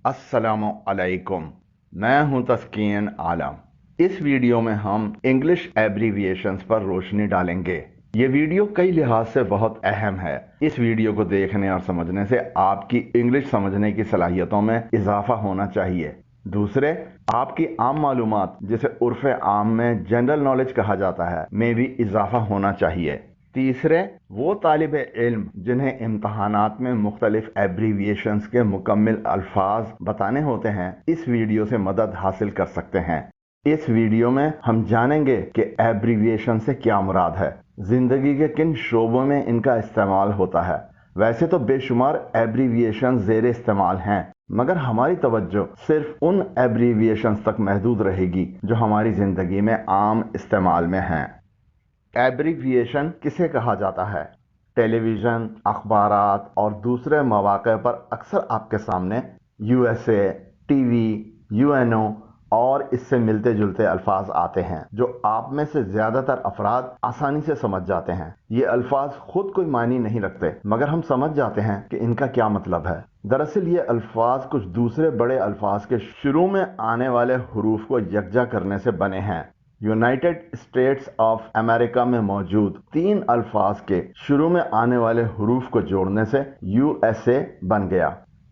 अस्सलामु अलैकुम। मैं हूं तस्कीन आलम। इस वीडियो में हम इंग्लिश एब्रीविएशंस पर रोशनी डालेंगे। ये वीडियो कई लिहाज से बहुत अहम है। इस वीडियो को देखने और समझने से आपकी इंग्लिश समझने की सलाहियतों में इजाफा होना चाहिए। दूसरे, आपकी आम मालूमात जिसे उर्फ आम में जनरल नॉलेज कहा जाता है में भी इजाफा होना चाहिए। तीसरे, वो तालिब इल्म जिन्हें इम्तहानात में मुख्तलिफ एब्रीविएशंस के मुकम्मिल अल्फाज बताने होते हैं, इस वीडियो से मदद हासिल कर सकते हैं। इस वीडियो में हम जानेंगे कि एब्रीविएशन से क्या मुराद है, जिंदगी के किन शोबों में इनका इस्तेमाल होता है। वैसे तो बेशुमार एब्रीविएशन ज़ेर इस्तेमाल हैं, मगर हमारी तवज्जो सिर्फ उन एब्रीविएशंस तक महदूद रहेगी जो हमारी जिंदगी में आम इस्तेमाल में हैं। एब्रीविएशन किसे कहा जाता है? टेलीविज़न, अखबारात और दूसरे मौक़े पर अक्सर आपके सामने यूएसए, टीवी, यूएनओ और इससे मिलते जुलते अल्फाज आते हैं जो आप में से ज़्यादातर अफराद आसानी से समझ जाते हैं। ये अल्फाज खुद कोई मानी नहीं रखते, मगर हम समझ जाते हैं कि इनका क्या मतलब है। दरअसल ये अल्फाज कुछ दूसरे बड़े अल्फाज के शुरू में आने वाले हरूफ को यकजा करने से बने हैं। यूनाइटेड स्टेट्स ऑफ अमेरिका में मौजूद 3 अल्फाज के शुरू में आने वाले हरूफ को जोड़ने से यूएसए बन गया।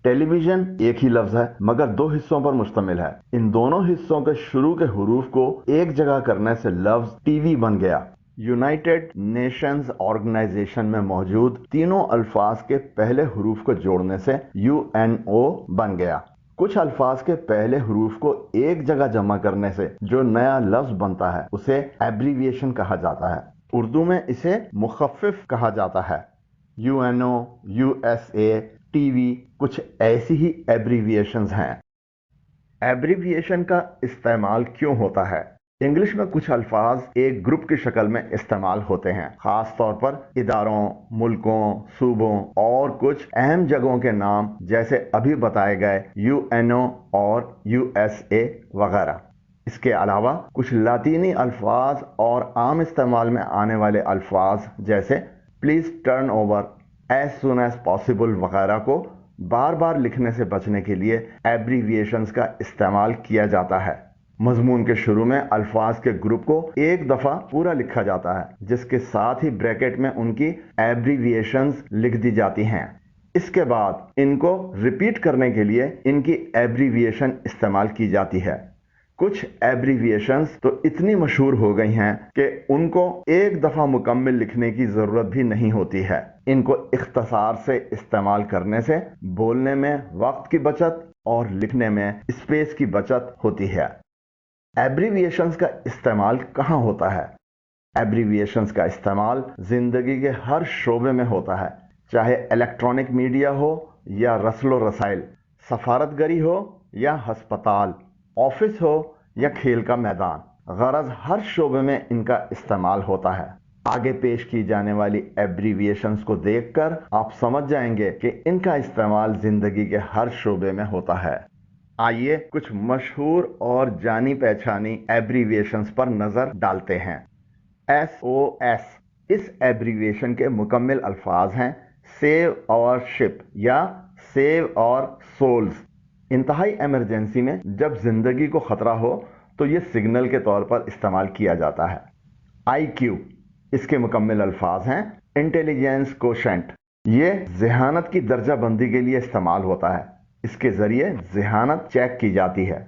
टेलीविजन एक ही लफ्ज है मगर 2 हिस्सों पर मुश्तमिल है। इन दोनों हिस्सों के शुरू के हरूफ को एक जगह करने से लफ्ज टीवी बन गया। यूनाइटेड नेशंस ऑर्गेनाइजेशन में मौजूद तीनों अल्फाज के पहले हरूफ को जोड़ने से यूएनओ बन गया। कुछ अल्फाज के पहले हरूफ को एक जगह जमा करने से जो नया लफ्ज बनता है उसे एब्रीविएशन कहा जाता है। उर्दू में इसे मुखफ़िफ कहा जाता है। यूएनओ, यूएसए, टीवी कुछ ऐसी ही एब्रीविएशंस हैं। एब्रीविएशन का इस्तेमाल क्यों होता है? इंग्लिश में कुछ अल्फाज एक ग्रुप की शक्ल में इस्तेमाल होते हैं, खास तौर पर इदारों, मुल्कों, सूबों और कुछ अहम जगहों के नाम जैसे अभी बताए गए यूएनओ और यूएसए वगैरह। इसके अलावा कुछ लातीनी अल्फाज और आम इस्तेमाल में आने वाले अल्फाज जैसे please turn over, as soon as possible वगैरह को बार बार लिखने से बचने के लिए एब्रीविएशंस का इस्तेमाल किया जाता है। मजमून के शुरू में अल्फाज के ग्रुप को एक दफा पूरा लिखा जाता है, जिसके साथ ही ब्रैकेट में उनकी एब्रीविएशंस लिख दी जाती हैं। इसके बाद इनको रिपीट करने के लिए इनकी एब्रीविएशन इस्तेमाल की जाती है। कुछ एब्रीविएशंस तो इतनी मशहूर हो गई हैं कि उनको एक दफा मुकम्मल लिखने की जरूरत भी नहीं होती है। इनको इख्तसार से इस्तेमाल करने से बोलने में वक्त की बचत और लिखने में स्पेस की बचत होती है। एब्रीविएशंस का इस्तेमाल कहाँ होता है? एब्रीविएशंस का इस्तेमाल जिंदगी के हर शोबे में होता है, चाहे इलेक्ट्रॉनिक मीडिया हो या रस्लो रसाइल, सफारतगरी हो या हस्पताल, ऑफिस हो या खेल का मैदान। गरज हर शोबे में इनका इस्तेमाल होता है। आगे पेश की जाने वाली एब्रीविएशंस को देखकर आप समझ जाएंगे कि इनका इस्तेमाल जिंदगी के हर शोबे में होता है। आइए कुछ मशहूर और जानी पहचानी एब्रीविएशंस पर नजर डालते हैं। SOS इस एब्रीविएशन के मुकम्मिल अल्फाज हैं सेव और शिप या सेव और सोल्स। इंतहाई इमरजेंसी में जब जिंदगी को खतरा हो तो ये सिग्नल के तौर पर इस्तेमाल किया जाता है। IQ इसके मुकम्मिल अल्फाज हैं इंटेलिजेंस कोशेंट। ये ज़हानत की दर्जा बंदी के लिए इस्तेमाल होता है। इसके जरिए ज़हानत चेक की जाती है।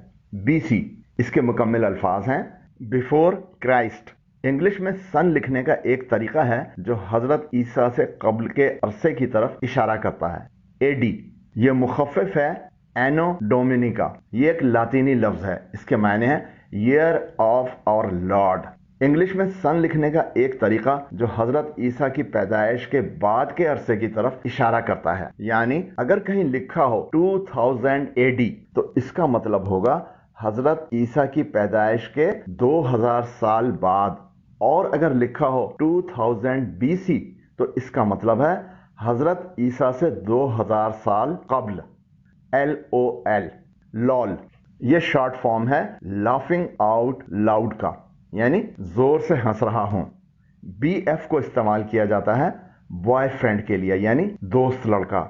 BC इसके मुकम्मिल अल्फाज हैं बिफोर क्राइस्ट। इंग्लिश में सन लिखने का एक तरीका है जो हजरत ईसा से कब्ल के अरसे की तरफ इशारा करता है। AD ये मुखफ़िफ है एनो डोमिनिका। ये एक लातीनी लफ्ज है। इसके मायने हैं year of our lord. English में सन लिखने का एक तरीका जो हजरत ईसा की पैदाइश के बाद के अरसे की तरफ इशारा करता है, यानी अगर कहीं लिखा हो 2000 AD तो इसका मतलब होगा हजरत ईसा की पैदाइश के 2000 साल बाद, और अगर लिखा हो 2000 BC तो इसका मतलब है हजरत ईसा से 2000 साल कब्ल। LOL लॉल ये शॉर्ट फॉर्म है लाफिंग आउट लाउड का, यानी जोर से हंस रहा हूं। BF को इस्तेमाल किया जाता है बॉयफ्रेंड के लिए, यानी दोस्त लड़का।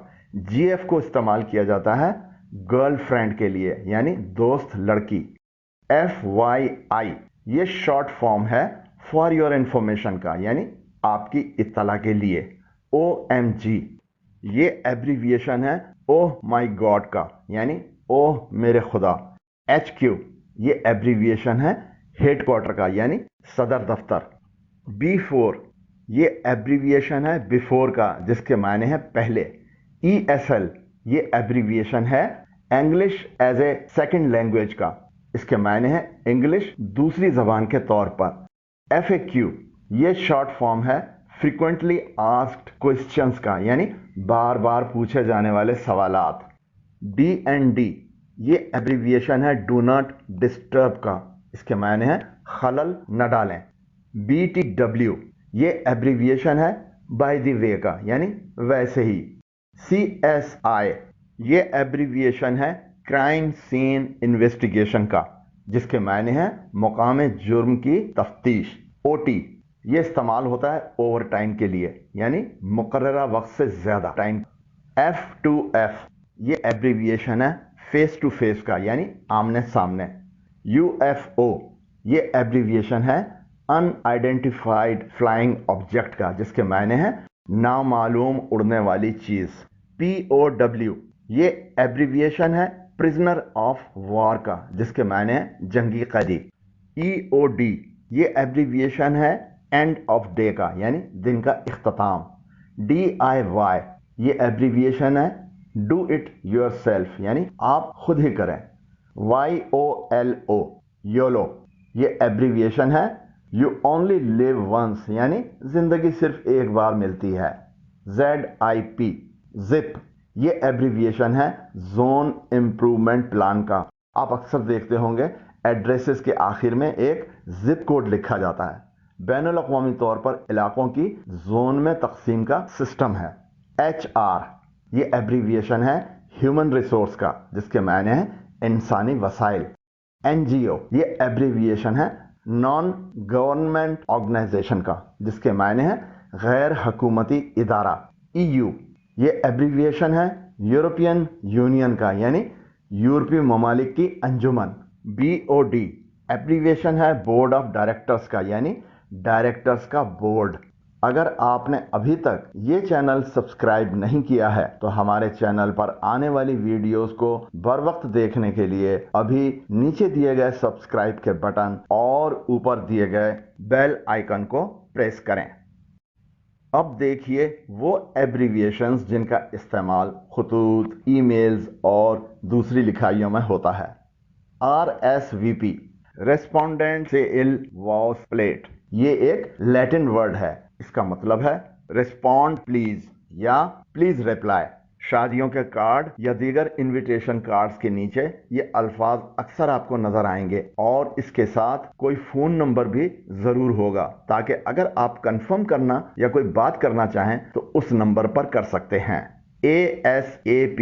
GF को इस्तेमाल किया जाता है गर्ल फ्रेंड के लिए यानी दोस्त लड़की। FYI ये शॉर्ट फॉर्म है फॉर योर इंफॉर्मेशन का यानी आपकी इत्तला के लिए। OMG ये एब्रीविएशन है ओह माई गॉड का यानी ओह मेरे खुदा। HQ ये एब्रीविएशन है हेडक्वार्टर का यानी सदर दफ्तर। B4 ये एब्रीविएशन है बिफोर का जिसके मायने हैं पहले। ESL ये एब्रीविएशन है English as a second language का, इसके मायने हैं इंग्लिश दूसरी जबान के तौर पर। FAQ ये शॉर्ट फॉर्म है फ्रीक्वेंटली आस्क्ड क्वेश्चंस का यानी बार बार पूछे जाने वाले सवालात। DND ये एब्रीविएशन है डू नॉट डिस्टर्ब का, इसके मायने हैं खलल न डालें। BTW ये एब्रीविएशन है बाय द वे का यानी वैसे ही। CSI ये एब्रीविएशन है क्राइम सीन इन्वेस्टिगेशन का, जिसके मायने हैं मुकाम जुर्म की तफ्तीश। OT ये इस्तेमाल होता है ओवर टाइम के लिए यानी मुकर्ररा वक्त से ज्यादा टाइम। F2F ये एब्रीविएशन है फेस टू फेस का यानी आमने सामने। UFO ये एब्रीविएशन है अनआइडेंटिफाइड फ्लाइंग ऑब्जेक्ट का, जिसके मायने हैं नामालूम उड़ने वाली चीज। POW ये एब्रीविएशन है प्रिजनर ऑफ वॉर का, जिसके मायने हैं जंगी कैदी। EOD ये एब्रीविएशन है एंड ऑफ डे का यानी दिन का इख्तिताम। DIY ये एब्रीविएशन है डू इट योरसेल्फ यानी आप खुद ही करें। YOLO योलो ये एब्रीविएशन है यू ओनली लिव वंस यानी जिंदगी सिर्फ एक बार मिलती है। ZIP जिप ये एब्रीविएशन है जोन इम्प्रूवमेंट प्लान का। आप अक्सर देखते होंगे एड्रेसेस के आखिर में एक जिप कोड लिखा जाता है। बैनुल अक़वामी तौर पर इलाकों की जोन में तकसीम का सिस्टम है। HR ये एब्रीविएशन है ह्यूमन रिसोर्स का, जिसके मायने हैं इंसानी वसाइल। NGO ये एब्रीविएशन है नॉन गवर्नमेंट ऑर्गेनाइजेशन का, जिसके मायने हैं गैर हकूमती इदारा। EU ये एब्रीविएशन है यूरोपियन यूनियन का यानी यूरोपीय ममालिक की अंजुमन। BOD एब्रीविएशन है बोर्ड ऑफ डायरेक्टर्स का यानी डायरेक्टर्स का बोर्ड। अगर आपने अभी तक ये चैनल सब्सक्राइब नहीं किया है तो हमारे चैनल पर आने वाली वीडियोस को बर वक्त देखने के लिए अभी नीचे दिए गए सब्सक्राइब के बटन और ऊपर दिए गए बेल आइकन को प्रेस करें। अब देखिए वो एब्रीविएशंस जिनका इस्तेमाल खुतूत, ईमेल्स और दूसरी लिखाइयों में होता है। RSVP रेस्पोंडेंट से इल वॉस प्लेट ये एक लैटिन वर्ड है, इसका मतलब है रिस्पॉन्ड प्लीज या प्लीज रिप्लाई। शादियों के कार्ड या दीगर इनविटेशन कार्ड्स के नीचे ये अल्फाज अक्सर आपको नजर आएंगे और इसके साथ कोई फोन नंबर भी जरूर होगा, ताकि अगर आप कंफर्म करना या कोई बात करना चाहें तो उस नंबर पर कर सकते हैं। ASAP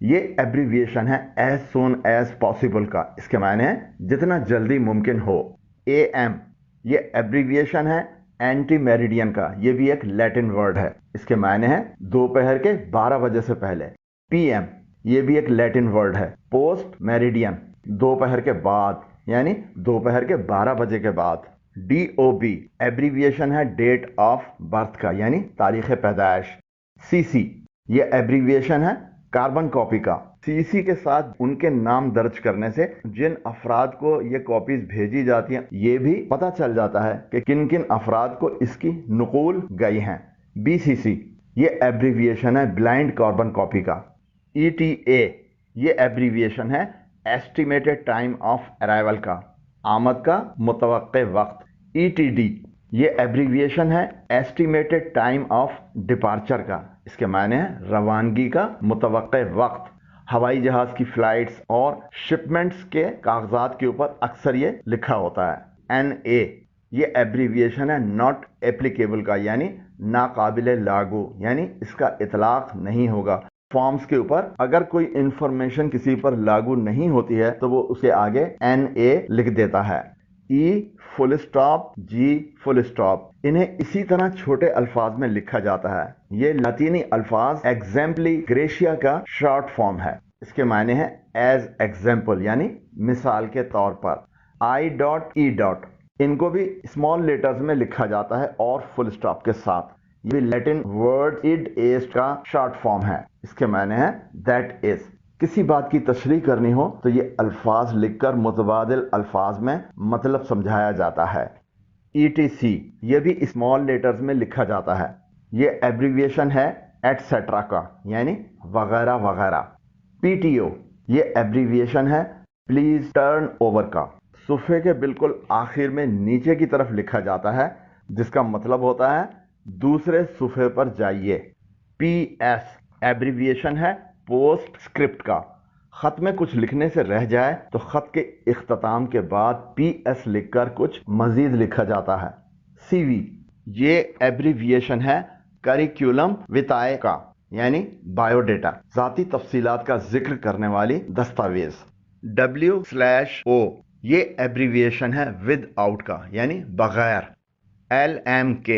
ये एब्रीविएशन है एज सून एज पॉसिबल का, इसके मायने हैं जितना जल्दी मुमकिन हो। AM ये एब्रीविएशन है एंटी मेरिडियन का, ये भी एक लैटिन वर्ड है, इसके मायने हैं दोपहर के 12 बजे से पहले। PM ये भी एक लैटिन वर्ड है पोस्ट मेरिडियन, दोपहर के बाद यानी दोपहर के 12 बजे के बाद। DOB एब्रीविएशन है डेट ऑफ बर्थ का यानी तारीख पैदाइश। CC ये एब्रीविएशन है कार्बन कॉपी का। CC के साथ उनके नाम दर्ज करने से जिन अफराद को ये कॉपीज भेजी जाती हैं ये भी पता चल जाता है कि किन किन अफराद को इसकी नुकूल गई हैं। BCC ये एब्रीविएशन है ब्लाइंड कार्बन कॉपी का। ETA ये एब्रीविएशन है एस्टिमेटेड टाइम ऑफ अराइवल का, आमद का मुतवक्के वक्त। ETD ये एब्रीविएशन है एस्टिमेटेड टाइम ऑफ डिपार्चर का, इसके मायने हैं रवानगी का मुतवक्के वक्त। हवाई जहाज की फ्लाइट्स और शिपमेंट्स के कागजात के ऊपर अक्सर ये लिखा होता है। NA ये एब्रीविएशन है नॉट एप्लीकेबल का यानी नाकाबिले लागू, यानी इसका इतलाक नहीं होगा। फॉर्म्स के ऊपर अगर कोई इंफॉर्मेशन किसी पर लागू नहीं होती है तो वो उसके आगे NA लिख देता है। E full stop, G full stop, इन्हें इसी तरह छोटे अल्फाज में लिखा जाता है। ये लातीनी अल्फाज एग्जाम्पली ग्रेशिया का शॉर्ट फॉर्म है। اس کے معنی ہے ایز ایگزامپل یعنی مثال کے طور پر. آئی ڈاٹ ای ڈاٹ ان کو بھی اسمال لیٹرز میں لکھا جاتا ہے اور فل اسٹاپ کے ساتھ. یہ لیٹن ورڈ اڈ ایسٹ کا شارٹ فارم ہے. اس کے معنی ہے دیٹ از. کسی بات کی تشریح کرنی ہو تو یہ الفاظ لکھ کر متبادل الفاظ میں مطلب سمجھایا جاتا ہے. ای ٹی سی یہ بھی اسمال لیٹرز میں لکھا جاتا ہے. یہ ایبریویشن ہے ایٹسیٹرا کا یعنی وغیرہ وغیرہ. پی ٹی او یہ ایبریویشن ہے پلیز ٹرن اوور کا. صفحے کے بالکل آخر میں نیچے کی طرف لکھا جاتا ہے جس کا مطلب ہوتا ہے دوسرے صفحے پر جائیے. پی ایس ایبریویشن ہے پوسٹ اسکرپٹ کا. خط میں کچھ لکھنے سے رہ جائے تو خط کے اختتام کے بعد پی ایس لکھ کر کچھ مزید لکھا جاتا ہے. سی وی یہ ایبریویشن ہے کریکولم ویتائے کا یعنی بایو ڈیٹا ذاتی تفصیلات کا ذکر کرنے والی دستاویز. W/O یہ ایبریویشن ہے ود آؤٹ کا یعنی بغیر. LMK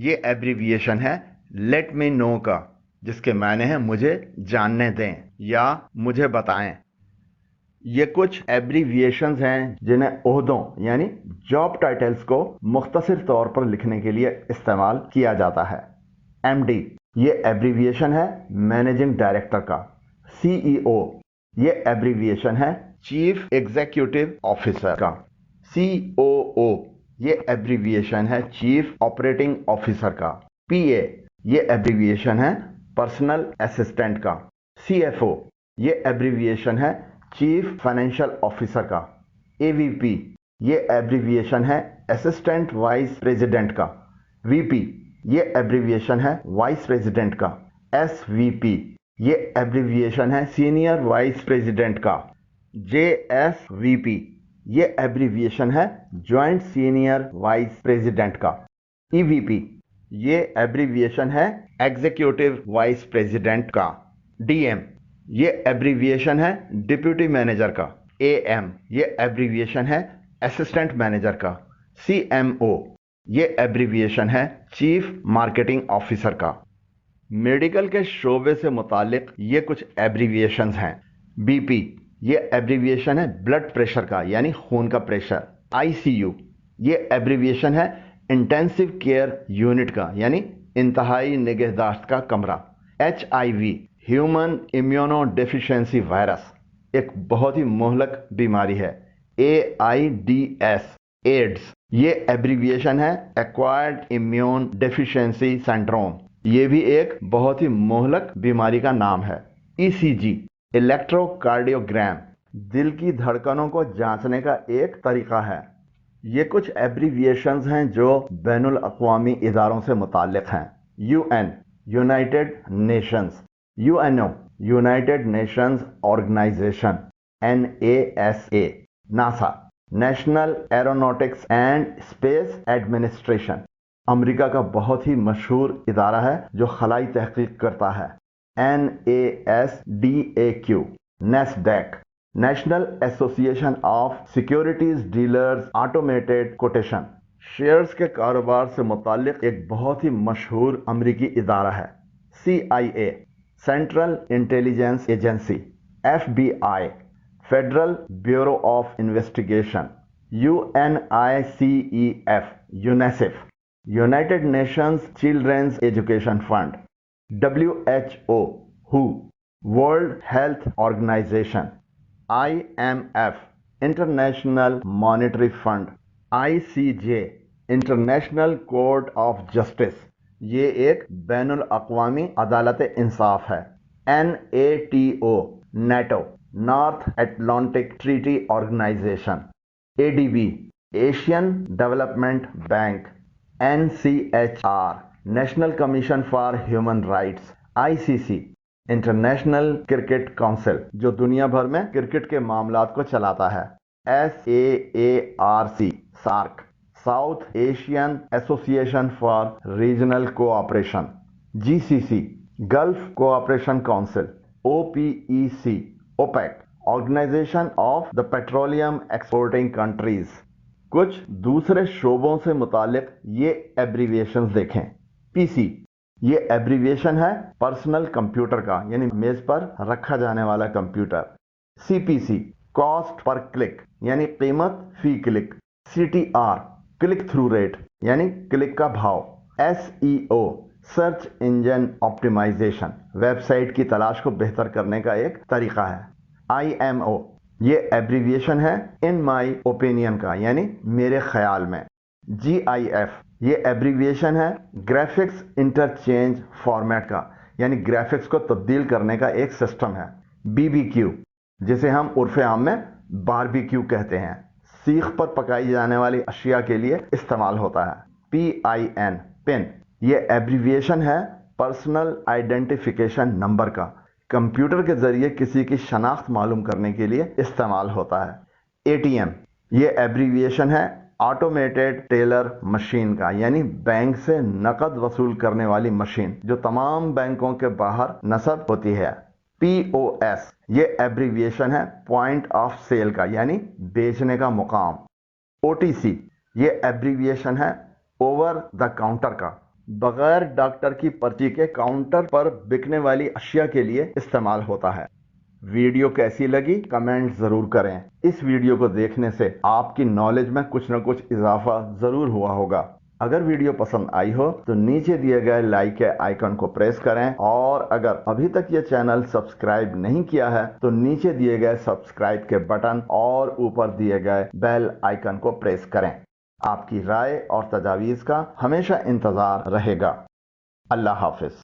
یہ ایبریویشن ہے لیٹ می نو کا جس کے معنی ہے مجھے جاننے دیں یا مجھے بتائیں. یہ کچھ ایبریویشنز ہیں جنہیں عہدوں یعنی جاب ٹائٹلز کو مختصر طور پر لکھنے کے لیے استعمال کیا جاتا ہے. MD یہ ایبریویشن ہے مینیجنگ ڈائریکٹر کا. CEO یہ ایبریویشن ہے چیف ایگزیکٹو آفیسر کا. COO یہ ایبریویشن ہے چیف آپریٹنگ آفیسر کا. PA یہ ایبریویشن ہے پرسنل اسسٹنٹ کا. CFO یہ ایبریویشن ہے چیف فائنینشیل آفیسر کا. AVP یہ ایبریویشن ہے اسسٹنٹ وائس پریزیڈنٹ کا. VP یہ ایبریویشن ہے وائس پریزیڈنٹ کا. SVP یہ ایبریویشن ہے سینئر وائس پریزیڈنٹ کا. JSVP یہ ایبریویشن ہے جوائنٹ سینئر وائس پریزیڈنٹ کا. EVP یہ ایبریویشن ہے ایگزیکٹو وائس پریزیڈنٹ کا. DM یہ ایبریویشن ہے ڈپٹی مینیجر کا. AM یہ ایبریویشن ہے اسسٹنٹ مینیجر کا. CMO یہ ایبریویشن ہے چیف مارکیٹنگ آفیسر کا. میڈیکل کے شعبے سے متعلق یہ کچھ ایبریویشنز ہیں. BP یہ ایبریویشن ہے بلڈ پریشر کا یعنی خون کا پریشر. ICU یہ ایبریویشن ہے انٹینسیو کیئر یونٹ کا یعنی انتہائی نگہداشت کا کمرہ. HIV human immuno deficiency virus ایک بہت ہی مہلک بیماری ہے. AIDS ایڈز یہ ایبریویشن ہے ایکوائرڈ امیون ڈیفیشنسی سنڈروم. یہ بھی ایک بہت ہی مہلک بیماری کا نام ہے. ECG الیکٹرو کارڈیوگرام دل کی دھڑکنوں کو جانچنے کا ایک طریقہ ہے. یہ کچھ ایبریویشنز ہیں جو بین الاقوامی اداروں سے متعلق ہیں. UN United Nations. UNO United Nations Organisation. NASA NASA National Aeronautics and Space Administration امریکہ کا بہت ہی مشہور ادارہ ہے جو خلائی تحقیق کرتا ہے. NASDAQ NASDAQ نیشنل ایسوسی ایشن of securities dealers automated quotation shares کے کاروبار سے متعلق ایک بہت ہی مشہور امریکی ادارہ ہے. CIA central intelligence agency. FBI federal bureau of investigation. UNICEF UNICEF united nations children's education fund. WHO world health organization. IMF international monetary fund. ICJ international court of justice یہ ایک بین الاقوامی عدالت انصاف ہے. NATO NATO north Atlantic treaty organization. ADB Asian development bank. NCHR national commission for human rights. ICC international cricket council جو دنیا بھر میں کرکٹ کے معاملات کو چلاتا ہے. SAARC SAARC south Asian association for regional cooperation. GCC gulf cooperation council. OPEC OPEC organization of the petroleum exporting countries. کچھ دوسرے شعبوں سے متعلق یہ ایبریویشنز دیکھیں. PC یہ ایبریویشن ہے پرسنل کمپیوٹر کا، یعنی میز پر رکھا جانے والا computer. C P C cost پر کلک یعنی قیمت فی click. C T R click through rate یعنی کلک کا بھاؤ۔ S E O search engine optimisation website کی تلاش کو بہتر کرنے کا ایک طریقہ ہے۔ آئی ایم او یہ ایبریویشن ہے ان مائی اوپینین کا، یعنی میرے خیال میں۔ جی آئی ایف یہ ایبریویشن ہے گرافکس انٹرچینج فارمیٹ کا، یعنی گرافکس کو تبدیل کرنے کا ایک سسٹم ہے۔ بی بی کیو جسے ہم عرف عام میں باربیکیو کہتے ہیں، سیخ پر پکائی جانے والی اشیاء کے لیے استعمال ہوتا ہے۔ پی آئی این پن یہ ایبریویشن ہے پرسنل آئیڈینٹیفیکیشن نمبر کا، کمپیوٹر کے ذریعے کسی کی شناخت معلوم کرنے کے لیے استعمال ہوتا ہے۔ اے ٹی ایم یہ ایبریویشن ہے آٹومیٹڈ ٹیلر مشین کا، یعنی بینک سے نقد وصول کرنے والی مشین جو تمام بینکوں کے باہر نصب ہوتی ہے۔ پی او ایس یہ ایبریویشن ہے پوائنٹ آف سیل کا، یعنی بیچنے کا مقام۔ او ٹی سی یہ ایبریویشن ہے اوور دا کاؤنٹر کا، بغیر ڈاکٹر کی پرچی کے کاؤنٹر پر بکنے والی اشیاء کے لیے استعمال ہوتا ہے۔ ویڈیو کیسی لگی کمنٹ ضرور کریں۔ اس ویڈیو کو دیکھنے سے آپ کی نالج میں کچھ نہ کچھ اضافہ ضرور ہوا ہوگا۔ اگر ویڈیو پسند آئی ہو تو نیچے دیے گئے لائک کے آئیکن کو پریس کریں، اور اگر ابھی تک یہ چینل سبسکرائب نہیں کیا ہے تو نیچے دیے گئے سبسکرائب کے بٹن اور اوپر دیے گئے بیل آئیکن کو پریس کریں۔ آپ کی رائے اور تجاویز کا ہمیشہ انتظار رہے گا۔ اللہ حافظ۔